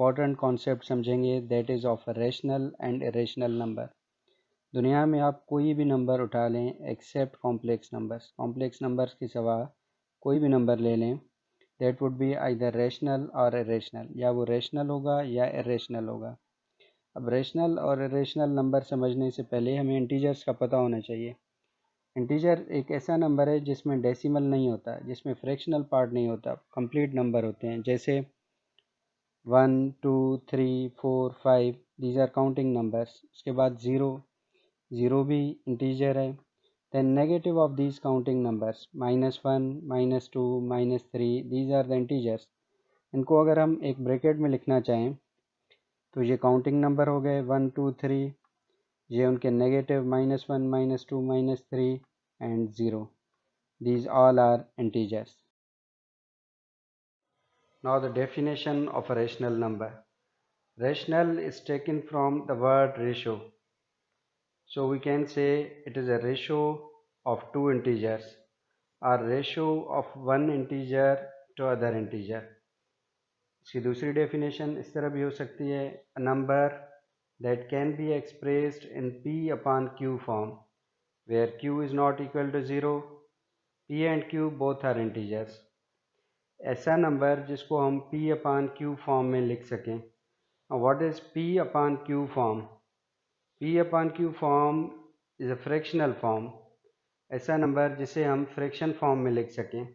Important concept समझेंगे, that is of rational and irrational number. दुनिया में आप कोई भी नंबर उठा लें एक्सेप्ट कॉम्प्लेक्स नंबर्स के सिवा कोई भी नंबर ले लें, that would be either rational और इरेशनल, या वो रेशनल होगा या इरेशनल होगा। अब रेशनल और इरेशनल नंबर समझने से पहले हमें इंटीजर्स का पता होना चाहिए। इंटीजर एक ऐसा नंबर है जिसमें डेसिमल नहीं होता, जिसमें फ्रैक्शनल पार्ट नहीं होता, कंप्लीट नंबर होते हैं। जैसे 1 2 3 4 5 दीज आर काउंटिंग नंबर्स। उसके बाद ज़ीरो भी इंटीजर है। Then negative of these counting numbers -1 -2 -3 these are the integers. इनको अगर हम एक ब्रैकेट में लिखना चाहें तो ये काउंटिंग नंबर हो गए 1 2 3, ये उनके negative -1 -2 -3 and 0. These all are integers. Now the definition of a rational number. Rational is taken from the word ratio. So we can say it is a ratio of two integers or ratio of one integer to other integer. इसकी दूसरी definition इस तरह भी हो सकती है, a number that can be expressed in p upon q form where q is not equal to 0, p and q both are integers. ऐसा number जिसको हम p अपान q फॉर्म में लिख सकें। What is p upon q form? p upon q form is a fractional form. ऐसा number जिसे हम fraction form में लिख सकें।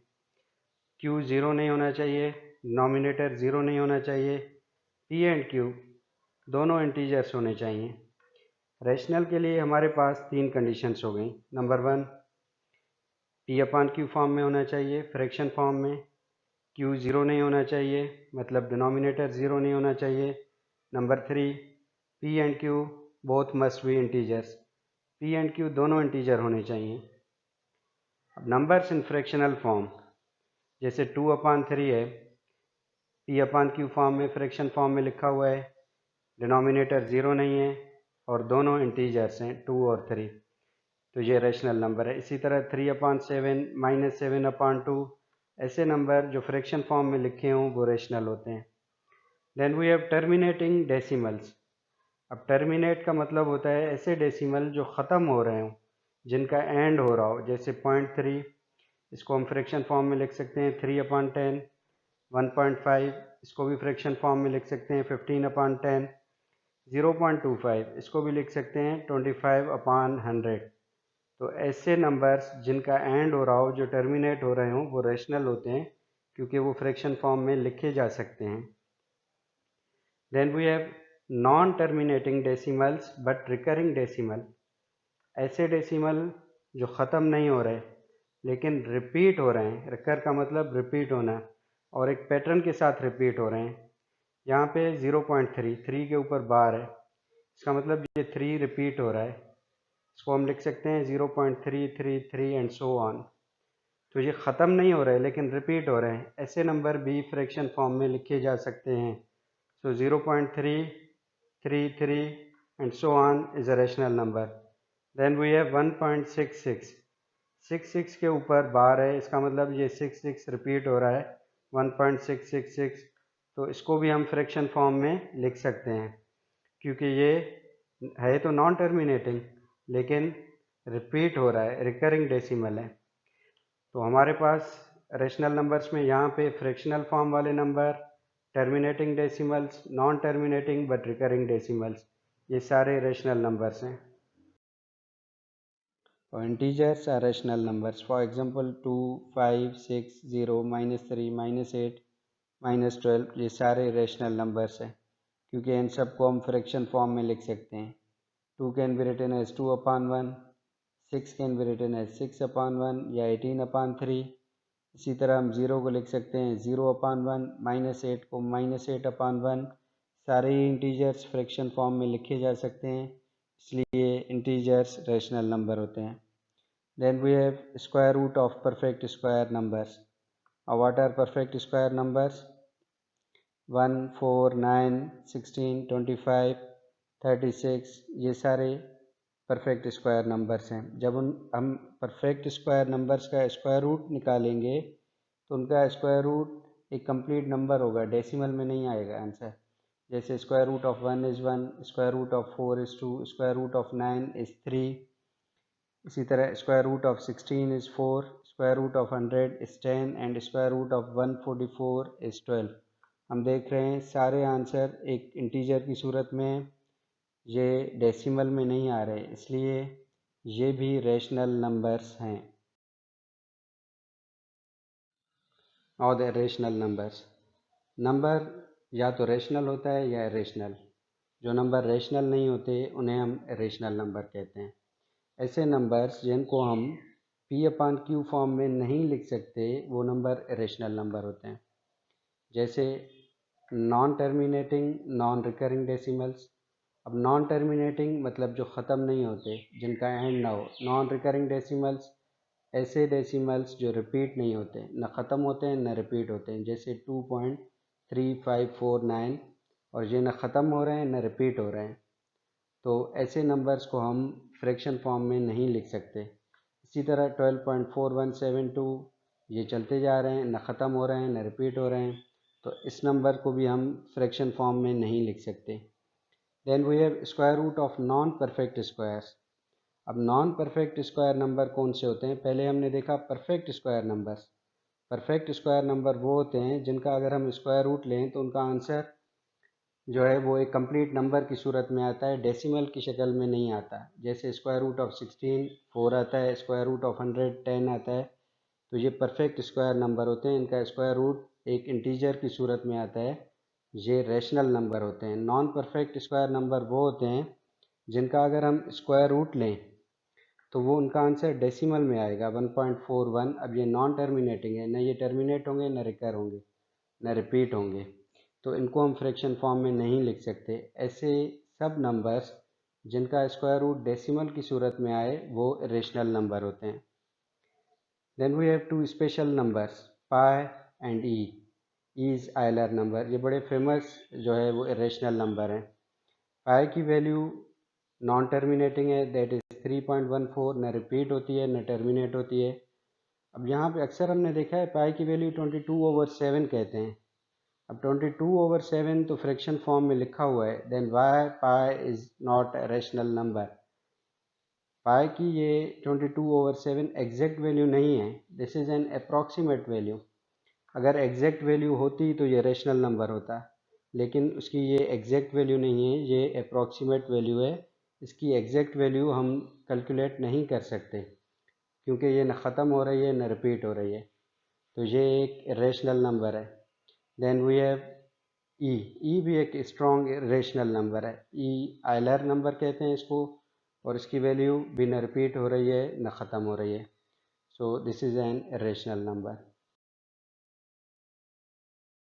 q ज़ीरो नहीं होना चाहिए, डिनोमिनेटर ज़ीरो नहीं होना चाहिए, p एंड q दोनों इंटीजर्स होने चाहिए। रैशनल के लिए हमारे पास तीन कंडीशंस हो गई। नंबर 1, p अपान q फॉर्म में होना चाहिए, फ्रैक्शन फॉर्म में। q ज़ीरो नहीं होना चाहिए, मतलब डिनोमिनेटर ज़ीरो नहीं होना चाहिए। Number 3, p and q both must be integers. p and q दोनों इंटीजर होने चाहिए। अब नंबर्स इन फ्रैक्शनल फॉर्म, जैसे 2/3 है, p अपान q फॉर्म में फ्रैक्शन फॉर्म में लिखा हुआ है, डिनोमिनेटर ज़ीरो नहीं है और दोनों इंटीजर्स हैं 2 और 3, तो ये रैशनल नंबर है। इसी तरह 3/7 -7/2 ऐसे नंबर जो फ्रैक्शन फॉर्म में लिखे हों वो रेशनल होते हैं। Then we have terminating decimals. अब टर्मिनेट का मतलब होता है ऐसे डेसिमल जो ख़त्म हो रहे हों, जिनका एंड हो रहा हो। जैसे 0.3, इसको हम फ्रैक्शन फॉर्म में लिख सकते हैं 3/10। 1.5, इसको भी फ्रैक्शन फॉर्म में लिख सकते हैं 15/10। 0.25, इसको भी लिख सकते हैं 25/100। तो ऐसे नंबर्स जिनका एंड हो रहा हो, जो टर्मिनेट हो रहे हों, वो रेशनल होते हैं क्योंकि वो फ्रैक्शन फॉर्म में लिखे जा सकते हैं। Then we have non terminating decimals but recurring decimal. ऐसे डेसिमल जो ख़त्म नहीं हो रहे लेकिन रिपीट हो रहे हैं। रिकर का मतलब रिपीट होना और एक पैटर्न के साथ रिपीट हो रहे हैं। यहाँ पे 0.3, 3 के ऊपर बार है, इसका मतलब ये 3 रिपीट हो रहा है। इसको हम लिख सकते हैं 0.333 एंड सो ऑन। तो ये ख़त्म नहीं हो रहे लेकिन रिपीट हो रहे हैं। ऐसे नंबर भी फ्रैक्शन फॉर्म में लिखे जा सकते हैं। So 0.333 and so on is a rational number. Then we have 1.66। 66 के ऊपर बार है, इसका मतलब ये 66 रिपीट हो रहा है, 1.666। तो इसको भी हम फ्रैक्शन फॉर्म में लिख सकते हैं क्योंकि ये है तो नॉन टर्मिनेटिंग लेकिन रिपीट हो रहा है, रिकरिंग डेसिमल है। तो हमारे पास रेशनल नंबर्स में यहाँ पे फ्रैक्शनल फॉर्म वाले number, terminating decimals, non terminating but recurring decimals, ये सारे रेशनल नंबर्स हैं। और integers are rational numbers, for example 2 5 6 0 -3 -8 -12, ये सारे रेशनल नंबर्स हैं क्योंकि इन सबको हम फ्रैक्शन फॉर्म में लिख सकते हैं। 2 can be written as 2/1, 6 can be written as 6/1 या 18/3। इसी तरह हम 0 को लिख सकते हैं 0/1, -8 को -8/1। सारे ही इंटीजर्स फ्रैक्शन फॉर्म में लिखे जा सकते हैं, इसलिए इंटीजर्स रेशनल नंबर होते हैं। Then we have square root of perfect square numbers. What are perfect square numbers? 1 4 9 16 25 36, ये सारे परफेक्ट स्क्वायर नंबर्स हैं। जब हम परफेक्ट स्क्वायर नंबर्स का स्क्वायर रूट निकालेंगे तो उनका स्क्वायर रूट एक कंप्लीट नंबर होगा, डेसिमल में नहीं आएगा आंसर। जैसे square root of 1 is 1, square root of 4 is 2, square root of 9 is 3। इसी तरह square root of 16 is 4, square root of 100 is 10 and square root of 144 is 12। हम देख रहे हैं सारे आंसर एक इंटीजर की सूरत में, ये डेसिमल में नहीं आ रहे, इसलिए ये भी रेशनल नंबर्स हैं। और द रेशनल नंबर्स, नंबर या तो रेशनल होता है या इरेशनल। जो नंबर रेशनल नहीं होते उन्हें हम इरेशनल नंबर कहते हैं। ऐसे नंबर्स जिनको हम P/Q फॉर्म में नहीं लिख सकते वो नंबर इरेशनल नंबर होते हैं। जैसे non terminating non recurring decimals. अब नॉन टर्मिनेटिंग मतलब जो ख़त्म नहीं होते, जिनका एंड ना हो। नॉन रिकरिंग डेसिमल्स ऐसे डेसिमल्स जो रिपीट नहीं होते, न ख़त्म होते हैं न रिपीट होते हैं, जैसे 2.3549, और ये न ख़त्म हो रहे हैं न रिपीट हो रहे हैं। तो ऐसे नंबर्स को हम फ्रैक्शन फॉर्म में नहीं लिख सकते। इसी तरह 12.4172 ये चलते जा रहे हैं, न ख़त्म हो रहे हैं न रिपीट हो रहे हैं, तो इस नंबर को भी हम फ्रैक्शन फॉर्म में नहीं लिख सकते। Then we have square root of non perfect squares. अब नॉन परफेक्ट स्क्वायर नंबर कौन से होते हैं? पहले हमने देखा perfect square numbers. Perfect square number वो होते हैं जिनका अगर हम स्क्वायर रूट लें तो उनका आंसर जो है वो एक कंप्लीट नंबर की सूरत में आता है, डेसिमल की शक्ल में नहीं आता। जैसे स्क्वायर रूट ऑफ 16 4 आता है, स्क्वायर रूट ऑफ 100 10 आता है। तो ये परफेक्ट स्क्वायर नंबर होते हैं, इनका स्क्वायर रूट एक इंटीजर की सूरत में आता है, ये रैशनल नंबर होते हैं। नॉन परफेक्ट स्क्वायर नंबर वो होते हैं जिनका अगर हम स्क्वायर रूट लें तो वो उनका आंसर डेसिमल में आएगा 1.41। अब ये नॉन टर्मिनेटिंग है, न ये टर्मिनेट होंगे न रिकर होंगे न रिपीट होंगे, तो इनको हम फ्रैक्शन फॉर्म में नहीं लिख सकते। ऐसे सब नंबर्स जिनका स्क्वायर रूट डेसिमल की सूरत में आए वो रेशनल नंबर होते हैं। Then we have two special numbers, pi and e. Is Euler number, ये बड़े फेमस जो है वो इरेशनल नंबर हैं। पाई की वैल्यू नॉन टर्मिनेटिंग है, दैट इज़ 3.14, न रिपीट होती है न टर्मिनेट होती है। अब यहाँ पे अक्सर हमने देखा है पाई की वैल्यू 22/7 कहते हैं। अब 22/7 तो फ्रैक्शन फॉर्म में लिखा हुआ है, then why pi is not a rational number. Pi की ये 22/7 एग्जैक्ट वैल्यू नहीं है, this is an approximate value. अगर एग्जैक्ट वैल्यू होती तो ये रेशनल नंबर होता, लेकिन उसकी ये एग्जैक्ट वैल्यू नहीं है, ये अप्रॉक्सीमेट वैल्यू है। इसकी एग्जैक्ट वैल्यू हम कैलकुलेट नहीं कर सकते क्योंकि ये न ख़त्म हो रही है न रिपीट हो रही है, तो ये एक रेशनल नंबर है। देन वी हैव ई। ई भी एक स्ट्रॉन्ग रेशनल नंबर है। ई आयलर नंबर कहते हैं इसको, और इसकी वैल्यू भी न रिपीट हो रही है न ख़त्म हो रही है, so this is N rational number.